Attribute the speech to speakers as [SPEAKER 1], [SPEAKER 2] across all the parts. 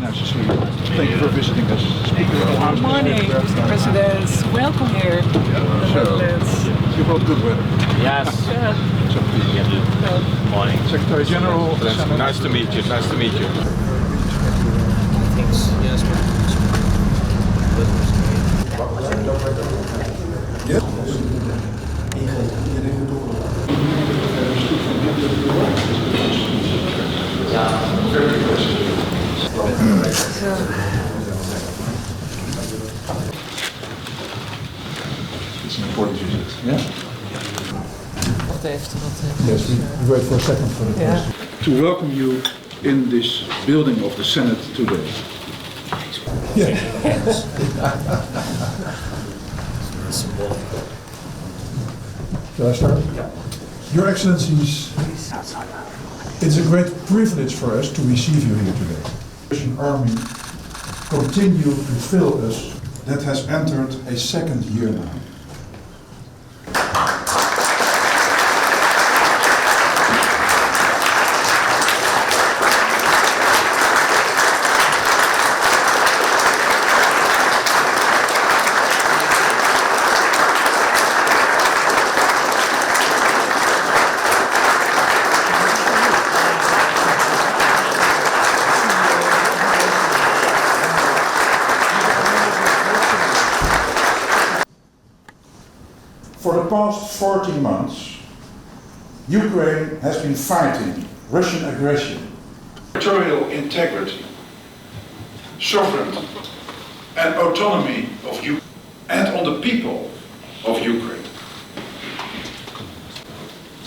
[SPEAKER 1] nice to see you. Thank you for visiting us.
[SPEAKER 2] Good morning, Mr. President. Welcome here in the Netherlands.
[SPEAKER 1] You brought good weather.
[SPEAKER 3] Yes. Good morning.
[SPEAKER 1] Secretary General.
[SPEAKER 3] Nice to meet you. Nice to meet you.
[SPEAKER 4] Thanks. Yes.
[SPEAKER 1] Yes. It's an important visit. Yeah. Yes, we wait for a second for the person. To welcome you in this building of the Senate today. Yeah. Shall I start? Your Excellencies, it's a great privilege for us to receive you here today. The Russian army continue to fill us. That has entered a second year now. For the past 14 months, Ukraine has been fighting Russian aggression, territorial integrity, sovereignty and autonomy of Ukraine, and on the people of Ukraine.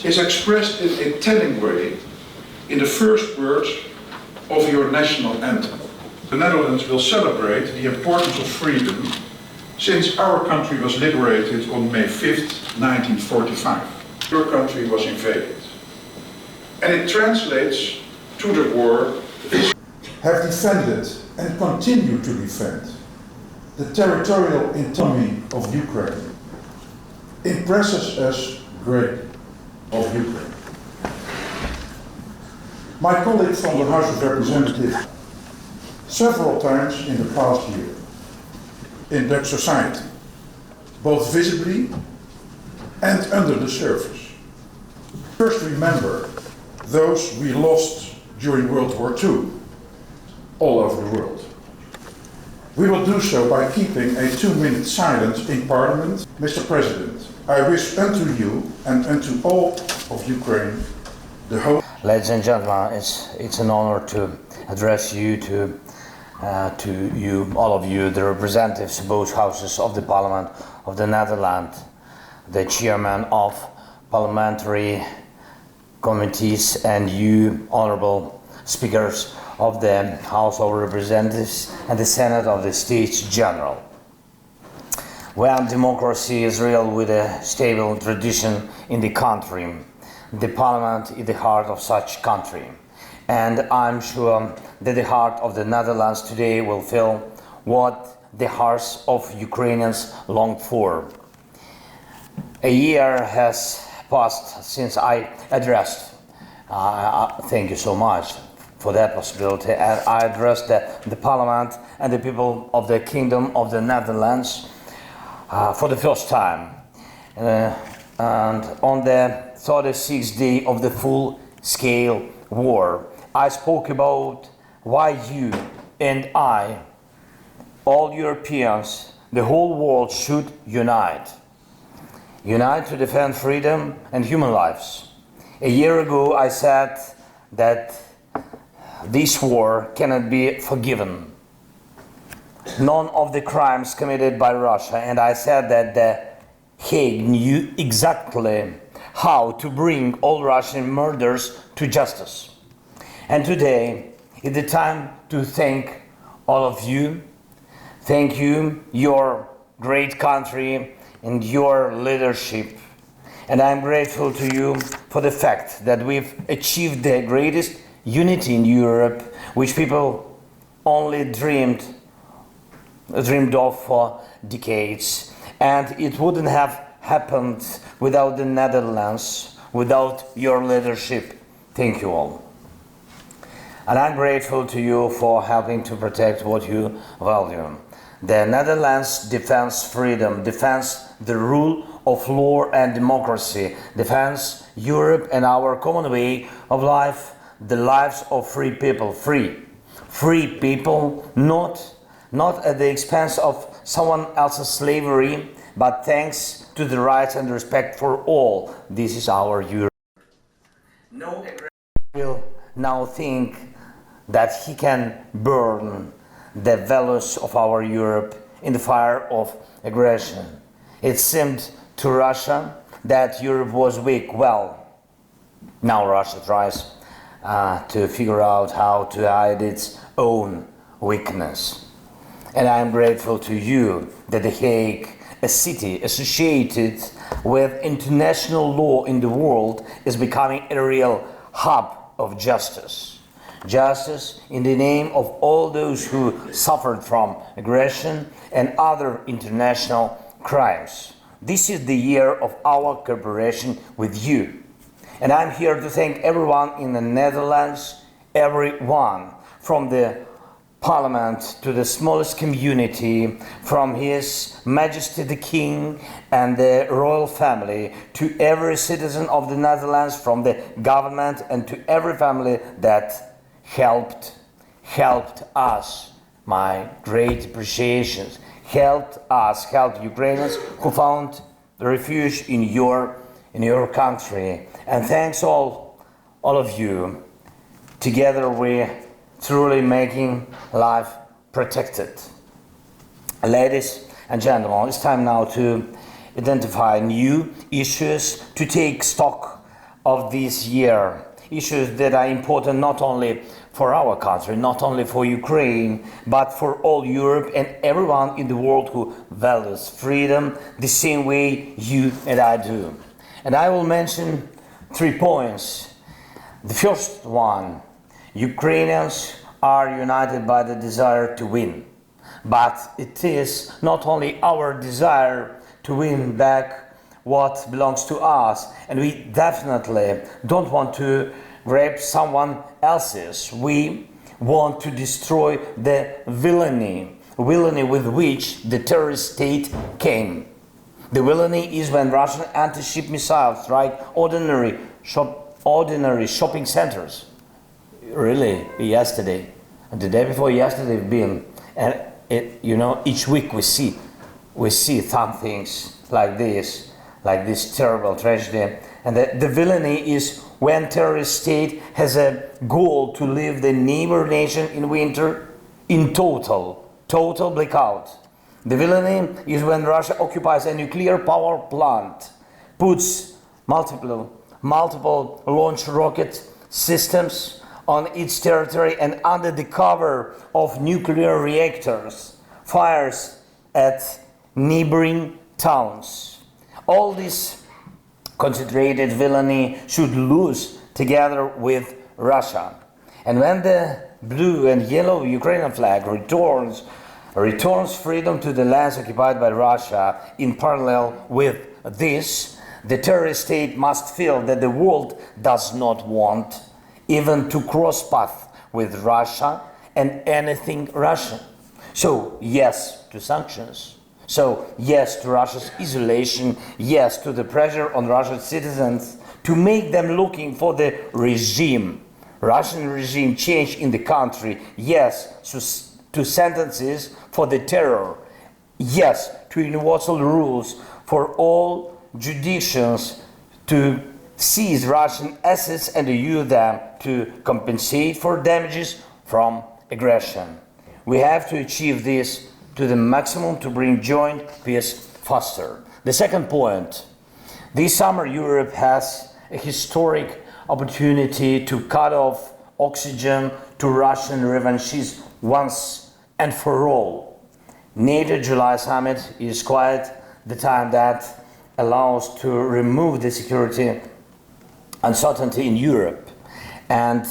[SPEAKER 1] Is expressed in a telling way in the first words of your national anthem. The Netherlands will celebrate the importance of freedom since our country was liberated on May 5th, 1945. Your country was invaded. And it translates to the war, have defended and continue to defend the territorial autonomy of Ukraine. Impresses us greatly of Ukraine. My colleague from the House of Representatives several times in the past year in Dutch society, both visibly and under the surface. First remember those we lost during World War II all over the world. We will do so by keeping a 2-minute silence in Parliament. Mr. President, I wish unto you and unto all of Ukraine the hope.
[SPEAKER 4] Ladies and gentlemen, it's an honor to address you to you, all of you, the representatives of both houses of the Parliament of the Netherlands, the chairman of parliamentary committees, and you, honorable speakers of the House of Representatives and the Senate of the States General. When democracy is real with a stable tradition in the country, the Parliament is the heart of such country. And I'm sure that the heart of the Netherlands today will feel what the hearts of Ukrainians long for. A year has passed since I addressed, thank you so much for that possibility, and I addressed the Parliament and the people of the Kingdom of the Netherlands for the first time. And on the 36th day of the full-scale war, I spoke about why you and I, all Europeans, the whole world should unite. Unite to defend freedom and human lives. A year ago I said that this war cannot be forgiven. None of the crimes committed by Russia, and I said that the Hague knew exactly how to bring all Russian murders to justice. And today is the time to thank all of you. Thank you, your great country and your leadership. And I'm grateful to you for the fact that we've achieved the greatest unity in Europe, which people only dreamed of for decades. And it wouldn't have happened without the Netherlands, without your leadership. Thank you all. And I'm grateful to you for helping to protect what you value. The Netherlands defends freedom, defends the rule of law and democracy, defends Europe and our common way of life, the lives of free people, free people, not at the expense of someone else's slavery, but thanks to the rights and respect for all. This is our Europe. No aggressor will now think that he can burn the values of our Europe in the fire of aggression. It seemed to Russia that Europe was weak. Well, now Russia tries to figure out how to hide its own weakness. And I am grateful to you that The Hague, a city associated with international law in the world, is becoming a real hub of justice. Justice in the name of all those who suffered from aggression and other international crimes. This is the year of our cooperation with you. And I'm here to thank everyone in the Netherlands, everyone, from the Parliament to the smallest community, from His Majesty the King and the royal family, to every citizen of the Netherlands, from the government, and to every family that helped us. My great appreciations. Helped Ukrainians who found refuge in your country. And thanks all of you. Together we truly making life protected. Ladies and gentlemen, it's time now to identify new issues, to take stock of this year. Issues that are important not only for our country, not only for Ukraine, but for all Europe and everyone in the world who values freedom the same way you and I do. And I will mention 3 points. The first one, Ukrainians are united by the desire to win. But it is not only our desire to win back what belongs to us, and we definitely don't want to grab someone else's. We want to destroy the villainy with which the terrorist state came. The villainy is when Russian anti-ship missiles strike ordinary shopping centers. Really, yesterday, and the day before yesterday, been, and each week we see some things like this terrible tragedy. And the villainy is when terrorist state has a goal to leave the neighbor nation in winter in total blackout. The villainy is when Russia occupies a nuclear power plant, puts multiple launch rocket systems on its territory, and under the cover of nuclear reactors fires at neighboring towns. All this concentrated villainy should lose together with Russia. And when the blue and yellow Ukrainian flag returns freedom to the lands occupied by Russia, in parallel with this, the terrorist state must feel that the world does not want even to cross paths with Russia and anything Russian. So yes to sanctions. So yes to Russia's isolation, yes to the pressure on Russian citizens to make them looking for the Russian regime change in the country, yes to sentences for the terror, yes to universal rules for all jurisdictions to seize Russian assets and to use them to compensate for damages from aggression. We have to achieve this to the maximum to bring joint peace faster. The second point, this summer Europe has a historic opportunity to cut off oxygen to Russian revanchists once and for all. NATO July summit is quite the time that allows to remove the security uncertainty in Europe. And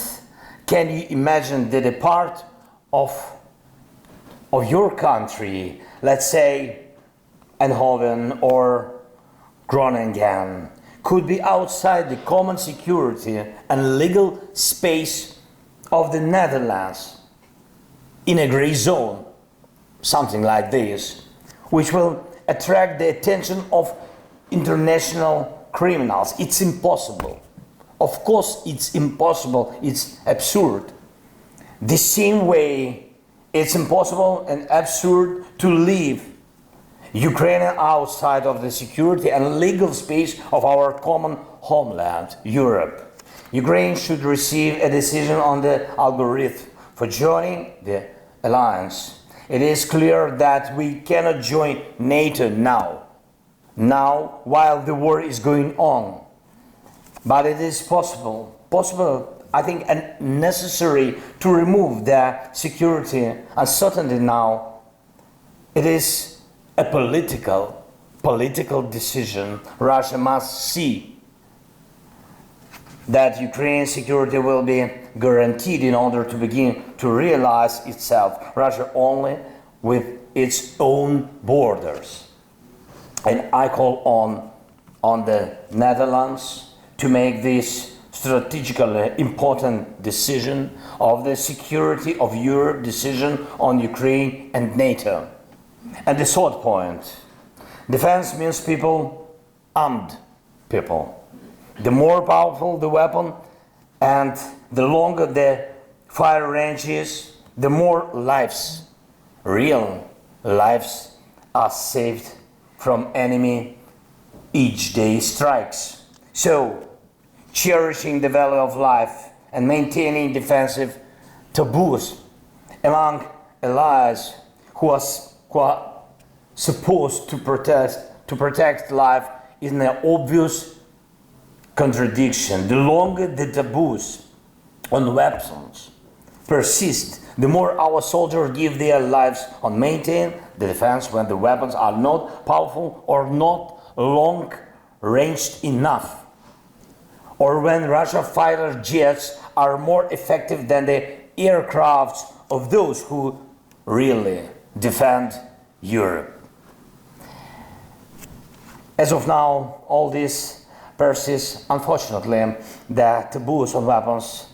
[SPEAKER 4] can you imagine that a part of your country, let's say Eindhoven or Groningen, could be outside the common security and legal space of the Netherlands in a gray zone, something like this, which will attract the attention of international criminals. It's impossible. Of course, it's impossible. It's absurd. The same way it's impossible and absurd to leave Ukraine outside of the security and legal space of our common homeland, Europe. Ukraine should receive a decision on the algorithm for joining the alliance. It is clear that we cannot join NATO now while the war is going on. But it is possible, I think, and necessary to remove the security uncertainty now. It is a political decision. Russia must see that Ukraine's security will be guaranteed in order to begin to realize itself. Russia only with its own borders. And I call on the Netherlands to make this strategically important decision of the security of Europe, decision on Ukraine and NATO. And the third point, defense means people, armed people. The more powerful the weapon and the longer the fire range is, the more lives, real lives, are saved from enemy each day strikes. So, cherishing the value of life and maintaining defensive taboos among allies who are supposed to protect life is an obvious contradiction. The longer the taboos on weapons persist, the more our soldiers give their lives on maintain the defense when the weapons are not powerful or not long-ranged enough, or when Russian fighter jets are more effective than the aircrafts of those who really defend Europe. As of now, all this persists. Unfortunately, the taboos on weapons.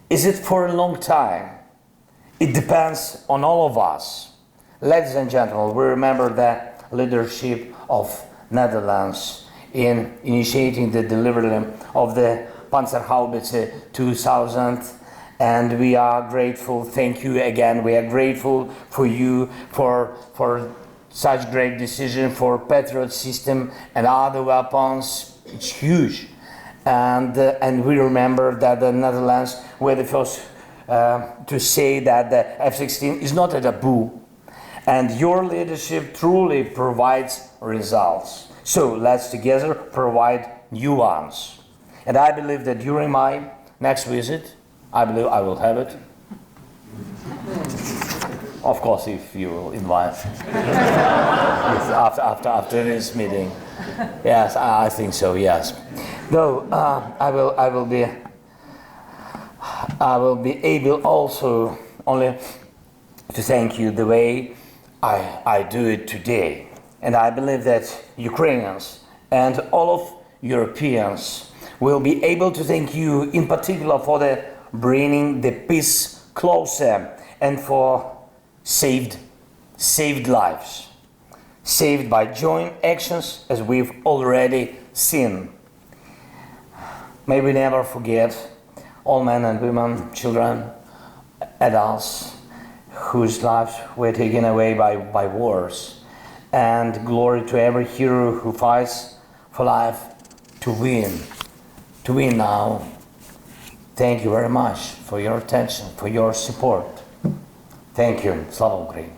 [SPEAKER 4] Is it for a long time? It depends on all of us. Ladies and gentlemen, we remember the leadership of Netherlands in initiating the delivery of the Panzerhaubitze 2000, and we are grateful. Thank you again. We are grateful for you for such great decision for Patriot system and other weapons. It's huge, and we remember that the Netherlands were the first to say that the F-16 is not a taboo, and your leadership truly provides results. So let's together provide new ones. And I believe that during my next visit, I believe I will have it. Of course, if you will invite yes, after this meeting. Yes, I think so. Yes. Though I will be able also only to thank you the way I do it today, and I believe that Ukrainians and all of Europeans will be able to thank you in particular for the bringing the peace closer and for saved lives, saved by joint actions as we've already seen. May we never forget all men and women, children, adults whose lives were taken away by wars, and glory to every hero who fights for life to win now. Thank you very much for your attention, for your support. Thank you. Slava Ukraini.